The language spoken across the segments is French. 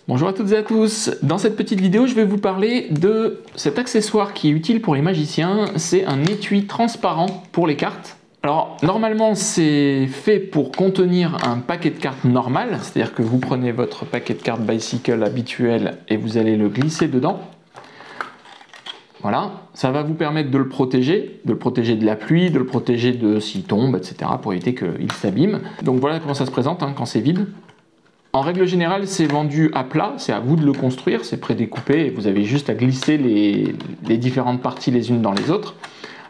Bonjour à toutes et à tous, dans cette petite vidéo je vais vous parler de cet accessoire qui est utile pour les magiciens, c'est un étui transparent pour les cartes. Alors normalement c'est fait pour contenir un paquet de cartes normal, c'est-à-dire que vous prenez votre paquet de cartes Bicycle habituel et vous allez le glisser dedans. Voilà, ça va vous permettre de le protéger de la pluie, de le protéger de s'il tombe, etc. pour éviter qu'il s'abîme. Donc voilà comment ça se présente quand c'est vide. En règle générale, c'est vendu à plat, c'est à vous de le construire, c'est prédécoupé et vous avez juste à glisser les différentes parties les unes dans les autres.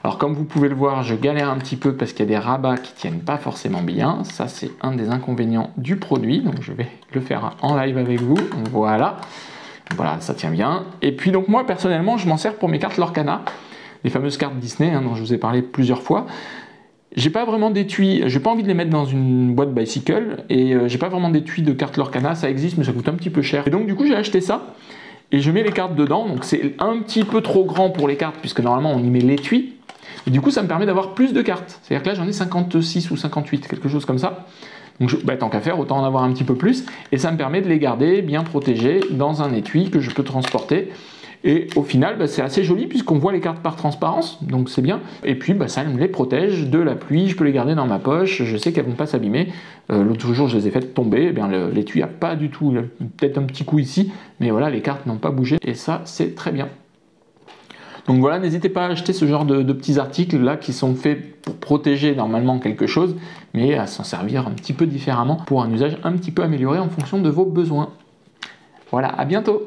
Alors comme vous pouvez le voir, je galère un petit peu parce qu'il y a des rabats qui tiennent pas forcément bien. Ça, c'est un des inconvénients du produit, donc je vais le faire en live avec vous. Voilà, voilà, ça tient bien. Et puis donc moi, personnellement, je m'en sers pour mes cartes Lorcana, les fameuses cartes Disney dont je vous ai parlé plusieurs fois. J'ai pas vraiment d'étui, j'ai pas envie de les mettre dans une boîte Bicycle et j'ai pas vraiment d'étui de cartes Lorcana, ça existe mais ça coûte un petit peu cher. Et donc du coup j'ai acheté ça et je mets les cartes dedans, donc c'est un petit peu trop grand pour les cartes puisque normalement on y met l'étui. Et du coup ça me permet d'avoir plus de cartes, c'est-à-dire que là j'en ai 56 ou 58, quelque chose comme ça. Donc tant qu'à faire, autant en avoir un petit peu plus et ça me permet de les garder bien protégés dans un étui que je peux transporter. Et au final, c'est assez joli puisqu'on voit les cartes par transparence, donc c'est bien. Et puis ça me les protège de la pluie, je peux les garder dans ma poche, je sais qu'elles ne vont pas s'abîmer. L'autre jour, je les ai faites tomber, l'étui n'a pas du tout, peut-être un petit coup ici, mais voilà, les cartes n'ont pas bougé et ça, c'est très bien. Donc voilà, n'hésitez pas à acheter ce genre de petits articles là qui sont faits pour protéger normalement quelque chose, mais à s'en servir un petit peu différemment pour un usage un petit peu amélioré en fonction de vos besoins. Voilà, à bientôt!